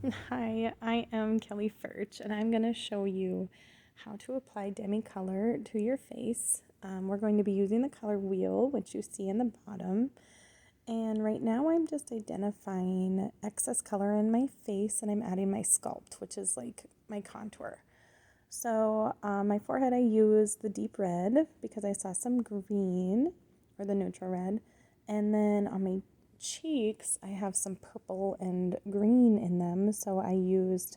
Hi, I am Kelly Furch, and I'm going to show you how to apply Demi color to your face. We're going to be using the color wheel, which you see in the bottom. And right now I'm just identifying excess color in my face, and I'm adding my sculpt, which is like my contour. So my forehead I use the deep red because I saw some green, or the neutral red. And then on my cheeks, I have some purple and green in them. So I used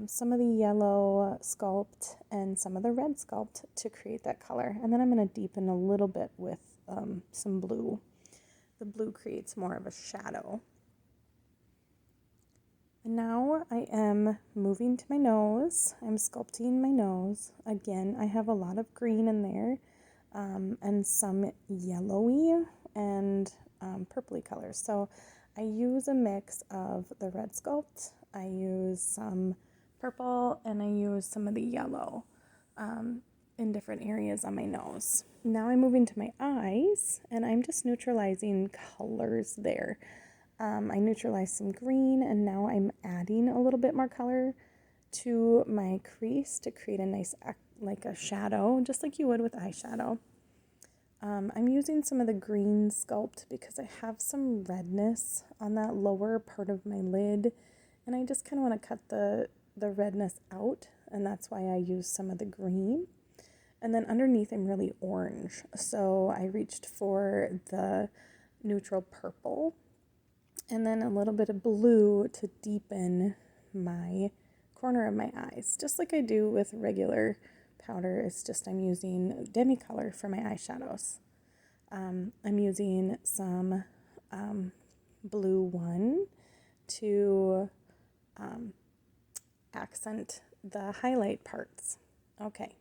some of the yellow sculpt and some of the red sculpt to create that color. And then I'm going to deepen a little bit with some blue. The blue creates more of a shadow. And now I am moving to my nose. I'm sculpting my nose. Again, I have a lot of green in there and some yellowy and purpley colors. So I use a mix of the red sculpt, I use some purple, and I use some of the yellow in different areas on my nose. Now I'm moving to my eyes, and I'm just neutralizing colors there. I neutralized some green, and now I'm adding a little bit more color to my crease to create a nice, like a shadow, just like you would with eyeshadow. I'm using some of the green sculpt because I have some redness on that lower part of my lid, and I just kind of want to cut the redness out, and that's why I use some of the green. And then underneath I'm really orange, so I reached for the neutral purple and then a little bit of blue to deepen my corner of my eyes, just like I do with regular powder. It's just I'm using Demi color for my eyeshadows. I'm using some blue one to accent the highlight parts. Okay,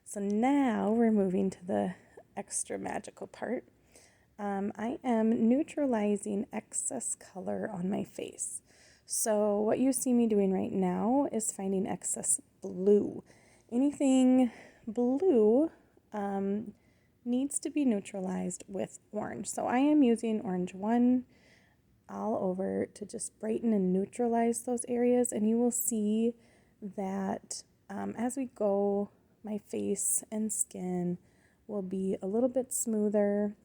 so now we're moving to the extra magical part. I am neutralizing excess color on my face. So what you see me doing right now is finding excess blue. Anything blue needs to be neutralized with orange. So I am using orange 1 all over to just brighten and neutralize those areas. And you will see that as we go, my face and skin will be a little bit smoother.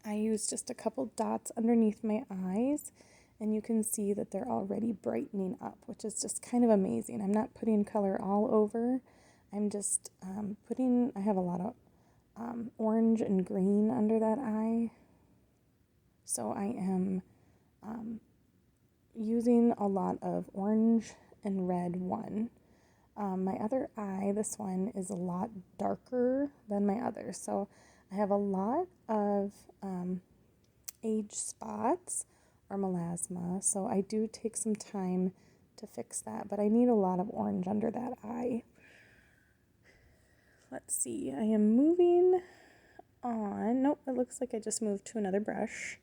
I use just a couple dots underneath my eyes, and you can see that they're already brightening up, which is just kind of amazing. I'm not putting color all over. I'm just I have a lot of orange and green under that eye. So I am using a lot of orange and red one. My other eye, this one, is a lot darker than my other. So I have a lot of age spots or melasma. So I do take some time to fix that, but I need a lot of orange under that eye. Let's see, I am moving on. Nope, it looks like I just moved to another brush.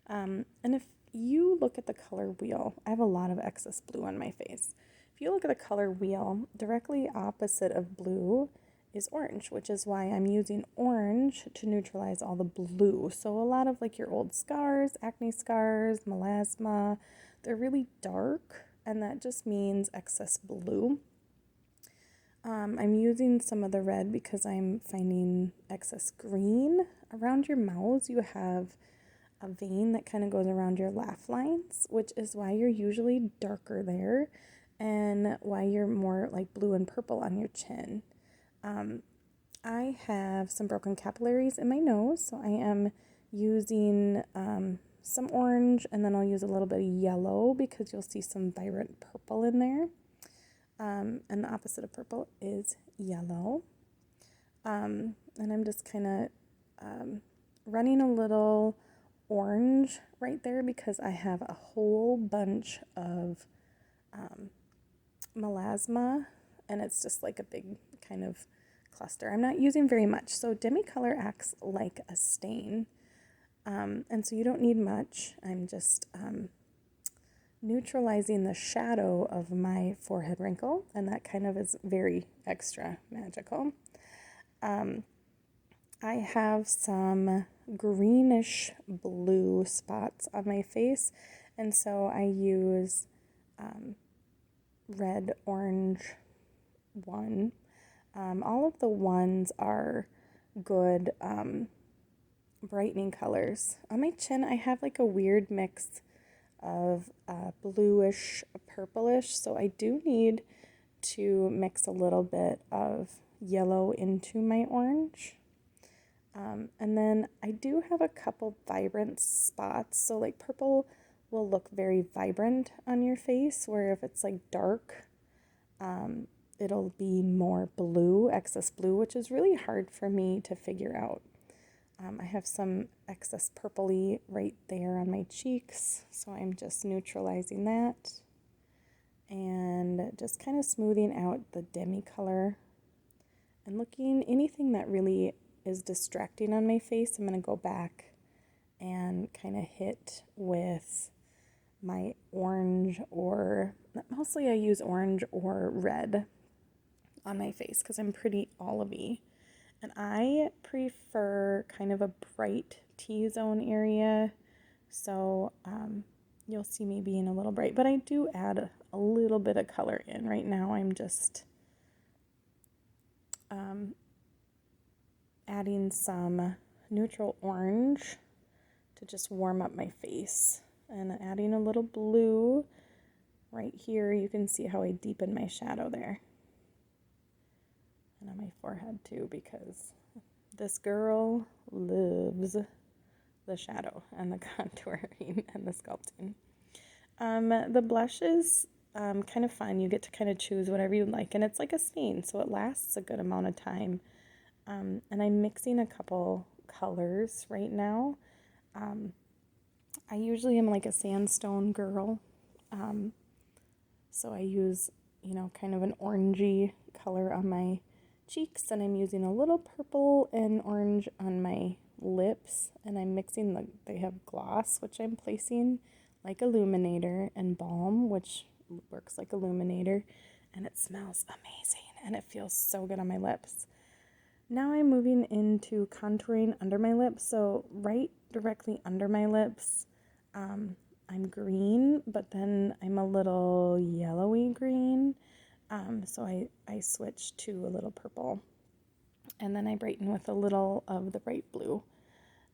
And if you look at the color wheel, I have a lot of excess blue on my face. If you look at the color wheel, directly opposite of blue is orange, which is why I'm using orange to neutralize all the blue. So a lot of like your old scars, acne scars, melasma, they're really dark, and that just means excess blue. I'm using some of the red because I'm finding excess green. Around your mouths, you have a vein that kind of goes around your laugh lines, which is why you're usually darker there and why you're more like blue and purple on your chin. I have some broken capillaries in my nose, so I am using some orange, and then I'll use a little bit of yellow because you'll see some vibrant purple in there. And the opposite of purple is yellow. And I'm just kind of running a little orange right there because I have a whole bunch of melasma, and it's just like a big kind of cluster. I'm not using very much, so Demi color acts like a stain, and so you don't need much. I'm just neutralizing the shadow of my forehead wrinkle, and that kind of is very extra magical. I have some greenish blue spots on my face, and so I use red, orange one. All of the ones are good brightening colors. On my chin, I have like a weird mix of bluish, purplish, so I do need to mix a little bit of yellow into my orange. And then I do have a couple vibrant spots, so like purple will look very vibrant on your face, where if it's like dark, it'll be more blue, excess blue, which is really hard for me to figure out. I have some excess purpley right there on my cheeks, so I'm just neutralizing that and just kind of smoothing out the Demi color and looking anything that really is distracting on my face. I'm going to go back and kind of hit with my orange, or mostly I use orange or red on my face because I'm pretty olivey. And I prefer kind of a bright T-zone area, so you'll see me being a little bright, but I do add a little bit of color in. Right now I'm just adding some neutral orange to just warm up my face, and adding a little blue right here. You can see how I deepen my shadow there. And on my forehead too, because this girl loves the shadow and the contouring and the sculpting. The blush is kind of fun. You get to kind of choose whatever you like, and it's like a stain, so it lasts a good amount of time. And I'm mixing a couple colors right now. I usually am like a sandstone girl, so I use, kind of an orangey color on my cheeks, and I'm using a little purple and orange on my lips, and I'm mixing they have gloss, which I'm placing like illuminator, and balm, which works like illuminator, and it smells amazing and it feels so good on my lips. Now I'm moving into contouring under my lips, so right directly under my lips, I'm green, but then I'm a little yellowy green. So I switch to a little purple, and then I brighten with a little of the bright blue.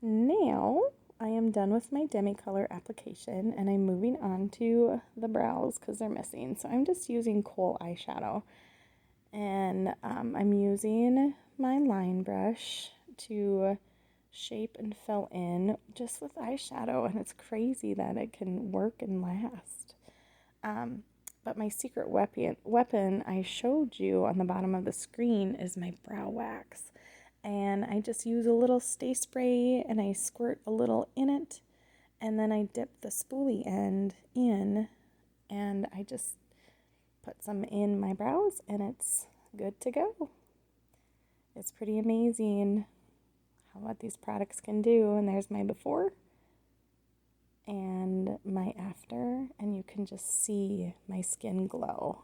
Now I am done with my Demi color application, and I'm moving on to the brows because they're missing. So I'm just using kohl eyeshadow, and I'm using my line brush to shape and fill in just with eyeshadow, and it's crazy that it can work and last. But my secret weapon I showed you on the bottom of the screen is my brow wax. And I just use a little stay spray and I squirt a little in it. And then I dip the spoolie end in and I just put some in my brows and it's good to go. It's pretty amazing what these products can do. And there's my before and my after, and you can just see my skin glow.